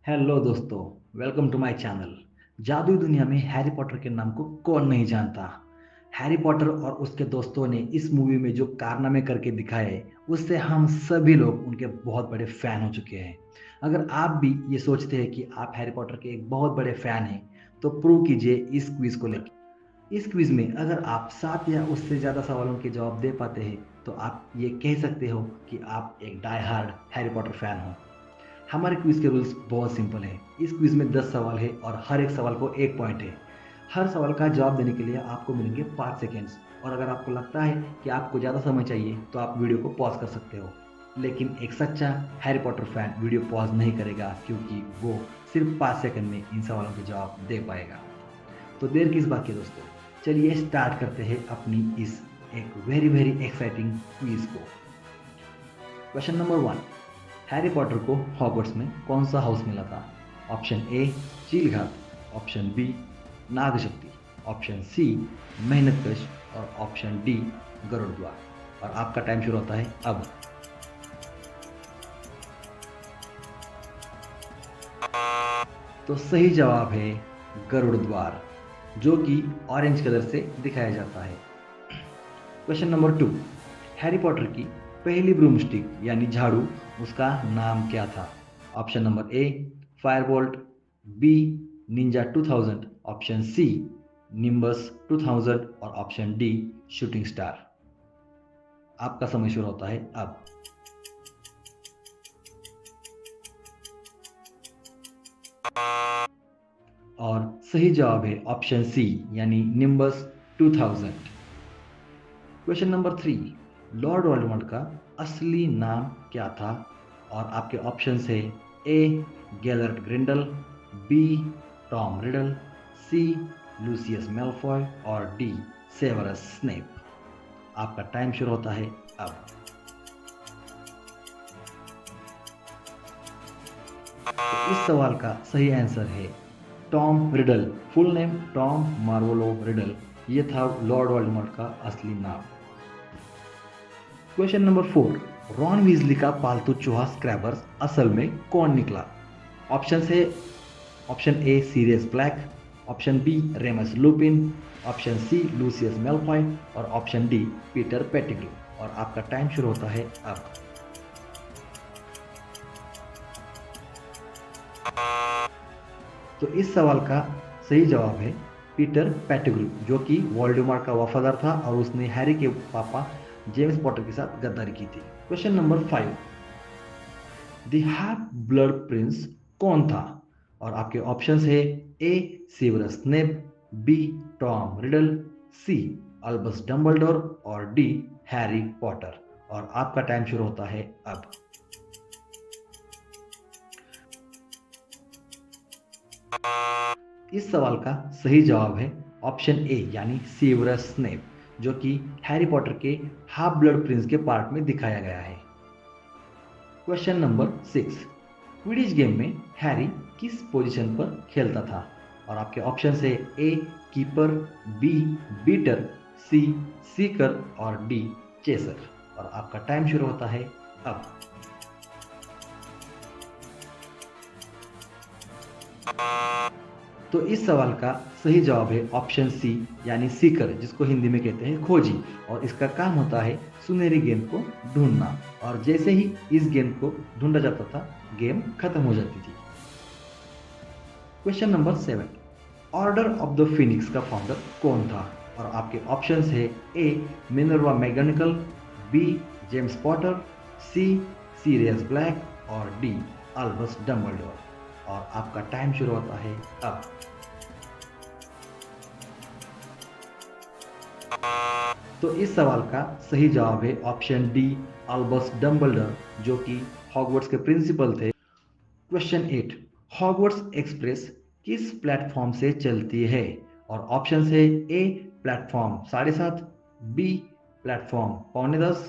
Hello दोस्तों, welcome to my channel. जादुई दुनिया में हैरी पॉटर के नाम को कौन नहीं जानता। हैरी पॉटर और उसके दोस्तों ने इस मूवी में जो कारनामे करके दिखाए, उससे हम सभी लोग उनके बहुत बड़े फैन हो चुके हैं। अगर आप भी ये सोचते हैं कि आप हैरी पॉटर के एक बहुत बड़े फैन हैं, तो प्रूव कीजिए इस क्विज को लेकर। इस क्विज में अगर आप 7 या उससे ज़्यादा सवालों के जवाब दे पाते हैं, तो आप ये कह सकते हो कि आप एक die hard Harry Potter fan हो। हमारे क्विज के रूल्स बहुत सिंपल है। इस क्विज में 10 सवाल है और हर एक सवाल को एक पॉइंट है। हर सवाल का जवाब देने के लिए आपको मिलेंगे 5 सेकेंड्स। और अगर आपको लगता है कि आपको ज़्यादा समय चाहिए, तो आप वीडियो को पॉज कर सकते हो। लेकिन एक सच्चा Harry Potter fan video pause नहीं करेगा, क्योंकि वो सिर्फ 5 सेकंड में इन सवालों के जवाब दे पाएगा। तो देर किस बात की दोस्तों, चलिए स्टार्ट करते हैं अपनी इस एक वेरी वेरी एक्साइटिंग क्विज को। Question number 1। हैरी पॉटर को हॉगवर्ट्स में कौन सा हाउस मिला था? ऑप्शन ए चीलघात, ऑप्शन बी नागशक्ति, ऑप्शन सी मेहनतकश और ऑप्शन डी गरुड़ द्वार। और आपका टाइम शुरू होता है अब। तो सही जवाब है गरुड़ द्वार, जो कि ऑरेंज कलर से दिखाया जाता है। Question number 2। हैरी पॉटर की पहली ब्रूमस्टिक यानी झाड़ू, उसका नाम क्या था? Option number A Firebolt, B Ninja 2000, option C Nimbus 2000 और ऑप्शन डी शूटिंग स्टार। आपका समय शुरू होता है अब। और सही जवाब है ऑप्शन सी यानी nimbus 2000। Question number 3। Lord Voldemort का असली नाम क्या था? और आपके ऑप्शंस है ए गैलर्ट ग्रिंडल, बी टॉम रिडल, सी लूसियस मेलफॉय और डी सेवरस स्नेप। आपका टाइम शुरू होता है अब। तो इस सवाल का सही आंसर है Tom riddle. Full name Tom Marvolo riddle, ये था लॉर्ड वोल्डेमॉर्ट का असली नाम। Question number 4। रॉन वीजली का पालतू चूहा स्क्रैबर्स असल में कौन निकला? ऑप्शन है option A Sirius Black, option B Remus Lupin, option C Lucius Malfoy और ऑप्शन डी पीटर पेटिग्रू। और आपका टाइम शुरू होता है अब। तो इस सवाल का सही जवाब है पीटर पेटिग्रू, जो कि वोल्डेमॉर्ट का वफादार था और उसने हैरी के पापा जेम्स पॉटर के साथ गद्दारी की थी। Question number 5। The half blood prince कौन था? और आपके ऑप्शंस है A Severus Snape, B Tom Riddle, C Albus Dumbledore और डी हैरी पॉटर। और आपका टाइम शुरू होता है अब। इस सवाल का सही जवाब है ऑप्शन ए यानी सेवरस स्नेप, जो कि हैरी पॉटर के हाफ ब्लड प्रिंस के पार्ट में दिखाया गया है। Question number 6। क्विडिच गेम में हैरी किस पोजीशन पर खेलता था? और आपके ऑप्शन है ए कीपर, बी बीटर, सी सीकर और डी चेसर। और आपका टाइम शुरू होता है अब। तो इस सवाल का सही जवाब है ऑप्शन सी यानी सीकर, जिसको हिंदी में कहते हैं खोजी। और इसका काम होता है सुनहरी गेंद को ढूंढना। और जैसे ही इस गेंद को ढूंढा जाता था, गेम खत्म हो जाती थी। Question number 7। Order of the Phoenix का फाउंडर कौन था? और आपके ऑप्शंस है ए मिनर्वा मैगनिकल, बी जेम्स पॉटर, सी सीरियस ब्लैक और डी अल्बस डम्बलडोर। और आपका टाइम शुरू होता है अब। तो इस सवाल का सही जवाब है ऑप्शन डी अल्बस डम्बलडोर, जो कि हॉगवर्ट्स के प्रिंसिपल थे। क्वेश्चन 8। हॉगवर्ट्स एक्सप्रेस किस प्लेटफॉर्म से चलती है? और ऑप्शन है A platform 7:30, B platform 9:45,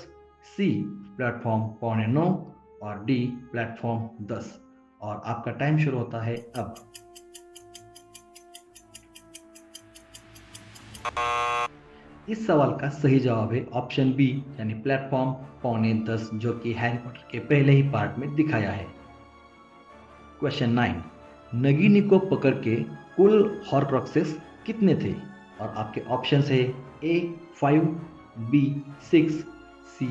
C platform 9:45 और डी प्लेटफॉर्म 10। और आपका टाइम शुरू होता है अब। इस सवाल का सही जवाब है ऑप्शन बी यानी प्लेटफॉर्म 9:45, जो कि हैरी पॉटर के पहले ही पार्ट में दिखाया है। क्वेश्चन 9, नगीनी को पकड़ के कुल हॉर्क्रोक्सेस कितने थे? और आपके ऑप्शंस है ए 5, बी 6, सी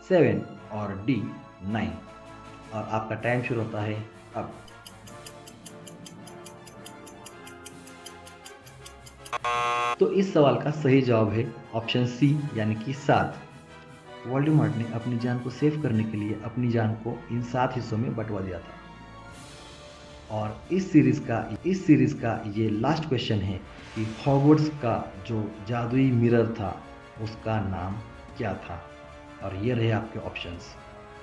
7 और डी 9। और आपका टाइम शुरू होता है अब। तो इस सवाल का सही जवाब है ऑप्शन सी यानी कि 7। वोल्डेमॉर्ट ने अपनी जान को सेव करने के लिए अपनी जान को इन 7 हिस्सों में बंटवा दिया था। और इस सीरीज का ये लास्ट क्वेश्चन है कि हॉगवर्ट्स का जो जादुई मिरर था उसका नाम क्या था? और ये रहे आपके options.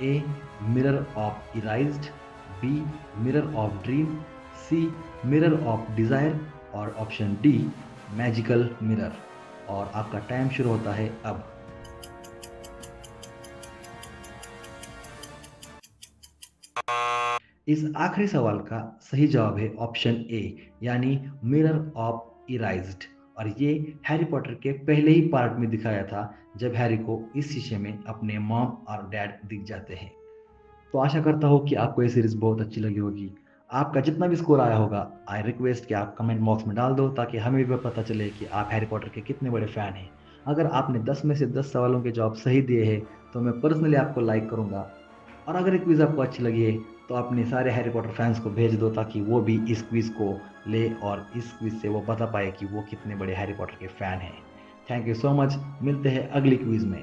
A mirror of Erised, B mirror of dream, C mirror of desire और ऑप्शन डी मैजिकल मिरर। और आपका टाइम शुरू होता है अब। इस आखिरी सवाल का सही जवाब है ऑप्शन ए यानी मिरर ऑफ इराइज्ड। और ये हैरी पॉटर के पहले ही पार्ट में दिखाया था जब हैरी को इस शीशे में अपने मॉम और डैड दिख जाते हैं। तो आशा करता हूँ कि आपको ये सीरीज बहुत अच्छी लगी होगी। आपका जितना भी स्कोर आया होगा आई रिक्वेस्ट कि आप कमेंट बॉक्स में डाल दो ताकि हमें भी पता चले कि आप हैरी पॉटर के कितने बड़े फैन हैं। अगर आपने 10 में से 10 सवालों के जवाब सही दिए हैं तो मैं पर्सनली आपको लाइक करूंगा। और अगर ये क्विज़ आपको अच्छी लगी है तो अपने सारे हैरी पॉटर फैंस को भेज दो ताकि वो भी इस क्विज़ को ले और इस क्विज़ से वो बता पाए कि वो कितने बड़े हैरी पॉटर के फ़ैन हैं। Thank you so much. मिलते हैं अगली क्विज़ में।